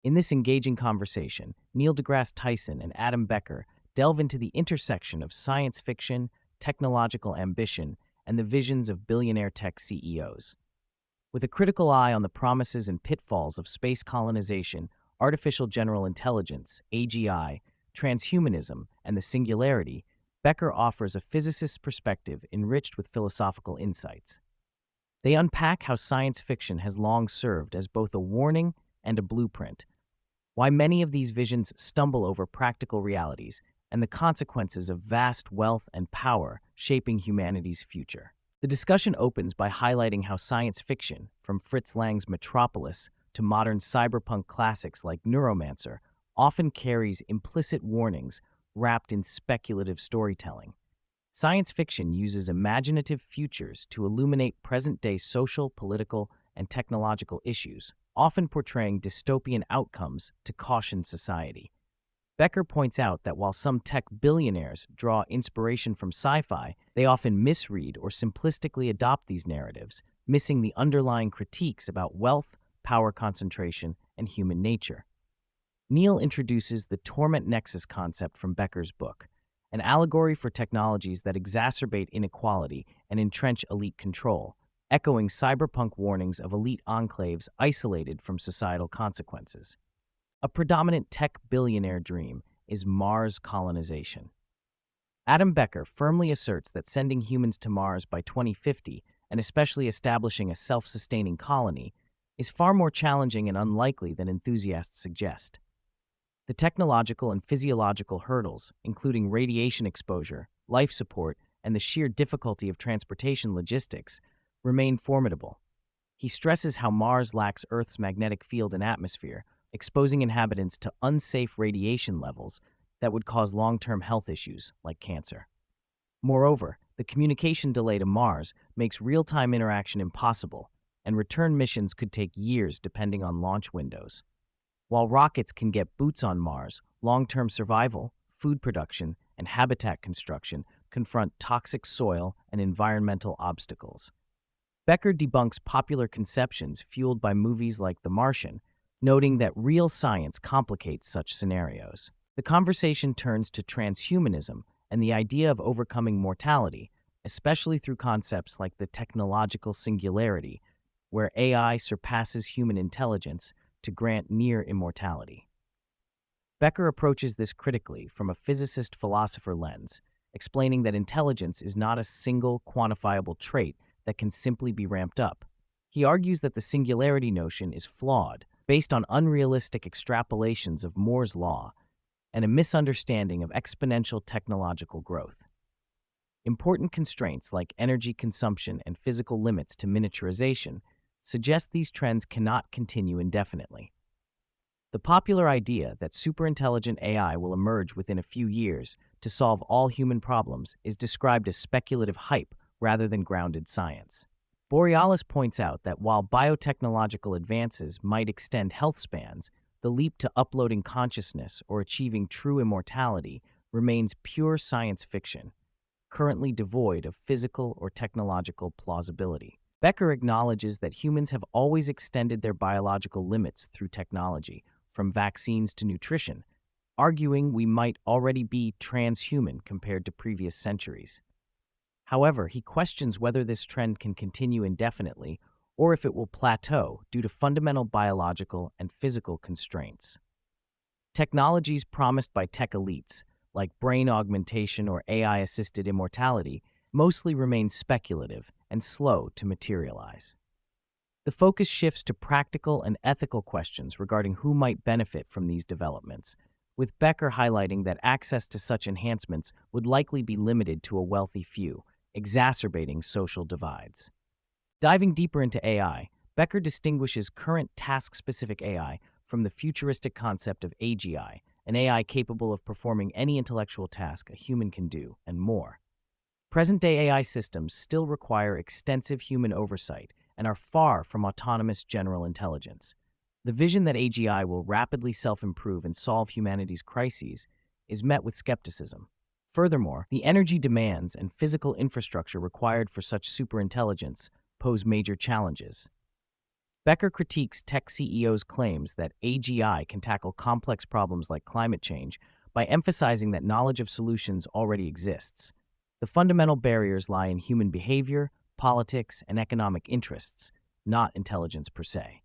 In this engaging conversation, Neil deGrasse Tyson and Adam Becker delve into the intersection of science fiction, technological ambition, and the visions of billionaire tech CEOs. With a critical eye on the promises and pitfalls of space colonization, artificial general intelligence, AGI, transhumanism, and the Singularity, Becker offers a physicist's perspective enriched with philosophical insights. They unpack how science fiction has long served as both a warning and a blueprint, why many of these visions stumble over practical realities, and the consequences of vast wealth and power shaping humanity's future. The discussion opens by highlighting how science fiction, from Fritz Lang's Metropolis to modern cyberpunk classics like Neuromancer, often carries implicit warnings wrapped in speculative storytelling. Science fiction uses imaginative futures to illuminate present-day social, political, and technological issues, often portraying dystopian outcomes to caution society. Becker points out that while some tech billionaires draw inspiration from sci-fi, they often misread or simplistically adopt these narratives, missing the underlying critiques about wealth, power concentration, and human nature. Neil introduces the torment nexus concept from Becker's book, an allegory for technologies that exacerbate inequality and entrench elite control, echoing cyberpunk warnings of elite enclaves isolated from societal consequences. A predominant tech billionaire dream is Mars colonization. Adam Becker firmly asserts that sending humans to Mars by 2050, and especially establishing a self-sustaining colony, is far more challenging and unlikely than enthusiasts suggest. The technological and physiological hurdles, including radiation exposure, life support, and the sheer difficulty of transportation logistics, remain formidable. He stresses how Mars lacks Earth's magnetic field and atmosphere, exposing inhabitants to unsafe radiation levels that would cause long-term health issues like cancer. Moreover, the communication delay to Mars makes real-time interaction impossible, and return missions could take years depending on launch windows. While rockets can get boots on Mars, long-term survival, food production, and habitat construction confront toxic soil and environmental obstacles. Becker debunks popular conceptions fueled by movies like The Martian, noting that real science complicates such scenarios. The conversation turns to transhumanism and the idea of overcoming mortality, especially through concepts like the technological singularity, where AI surpasses human intelligence to grant near immortality. Becker approaches this critically from a physicist-philosopher lens, explaining that intelligence is not a single quantifiable trait that can simply be ramped up. He argues that the singularity notion is flawed, based on unrealistic extrapolations of Moore's law and a misunderstanding of exponential technological growth. Important constraints like energy consumption and physical limits to miniaturization suggest these trends cannot continue indefinitely. The popular idea that superintelligent AI will emerge within a few years to solve all human problems is described as speculative hype rather than grounded science. Borealis points out that while biotechnological advances might extend health spans, the leap to uploading consciousness or achieving true immortality remains pure science fiction, currently devoid of physical or technological plausibility. Becker acknowledges that humans have always extended their biological limits through technology, from vaccines to nutrition, arguing we might already be transhuman compared to previous centuries. However, he questions whether this trend can continue indefinitely or if it will plateau due to fundamental biological and physical constraints. Technologies promised by tech elites, like brain augmentation or AI-assisted immortality, mostly remain speculative and slow to materialize. The focus shifts to practical and ethical questions regarding who might benefit from these developments, with Becker highlighting that access to such enhancements would likely be limited to a wealthy few, exacerbating social divides. Diving deeper into AI, Becker distinguishes current task-specific AI from the futuristic concept of AGI, an AI capable of performing any intellectual task a human can do, and more. Present-day AI systems still require extensive human oversight and are far from autonomous general intelligence. The vision that AGI will rapidly self-improve and solve humanity's crises is met with skepticism. Furthermore, the energy demands and physical infrastructure required for such superintelligence pose major challenges. Becker critiques tech CEOs' claims that AGI can tackle complex problems like climate change by emphasizing that knowledge of solutions already exists. The fundamental barriers lie in human behavior, politics, and economic interests, not intelligence per se.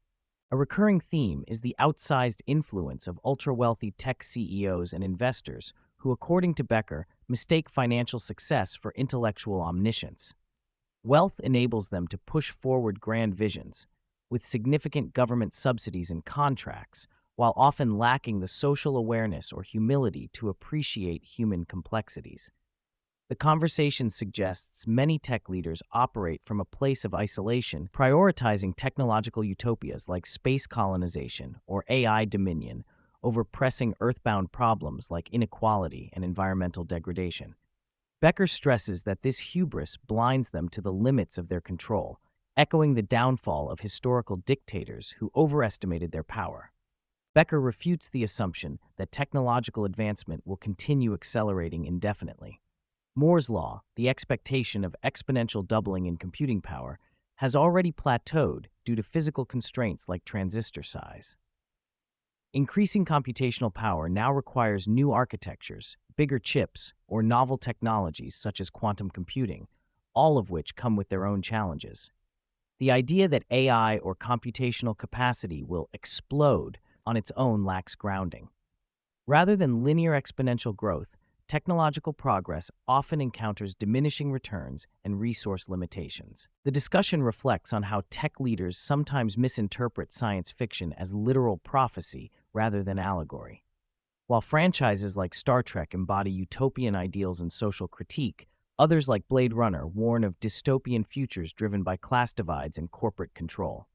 A recurring theme is the outsized influence of ultra-wealthy tech CEOs and investors who, according to Becker, mistake financial success for intellectual omniscience. Wealth enables them to push forward grand visions, with significant government subsidies and contracts, while often lacking the social awareness or humility to appreciate human complexities. The conversation suggests many tech leaders operate from a place of isolation, prioritizing technological utopias like space colonization or AI dominion over pressing earthbound problems like inequality and environmental degradation. Becker stresses that this hubris blinds them to the limits of their control, echoing the downfall of historical dictators who overestimated their power. Becker refutes the assumption that technological advancement will continue accelerating indefinitely. Moore's law, the expectation of exponential doubling in computing power, has already plateaued due to physical constraints like transistor size. Increasing computational power now requires new architectures, bigger chips, or novel technologies such as quantum computing, all of which come with their own challenges. The idea that AI or computational capacity will explode on its own lacks grounding. Rather than linear exponential growth, technological progress often encounters diminishing returns and resource limitations. The discussion reflects on how tech leaders sometimes misinterpret science fiction as literal prophecy rather than allegory. While franchises like Star Trek embody utopian ideals and social critique, others like Blade Runner warn of dystopian futures driven by class divides and corporate control.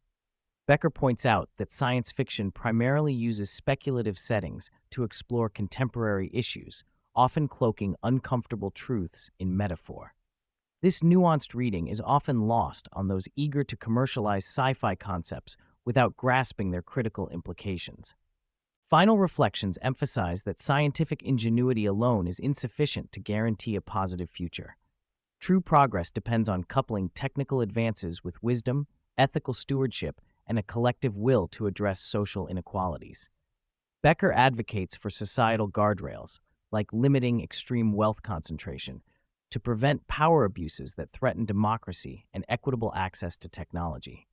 Becker points out that science fiction primarily uses speculative settings to explore contemporary issues, often cloaking uncomfortable truths in metaphor. This nuanced reading is often lost on those eager to commercialize sci-fi concepts without grasping their critical implications. Final reflections emphasize that scientific ingenuity alone is insufficient to guarantee a positive future. True progress depends on coupling technical advances with wisdom, ethical stewardship, and a collective will to address social inequalities. Becker advocates for societal guardrails, like limiting extreme wealth concentration, to prevent power abuses that threaten democracy and equitable access to technology.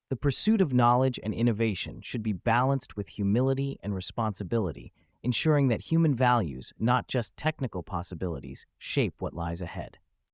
The pursuit of knowledge and innovation should be balanced with humility and responsibility, ensuring that human values, not just technical possibilities, shape what lies ahead.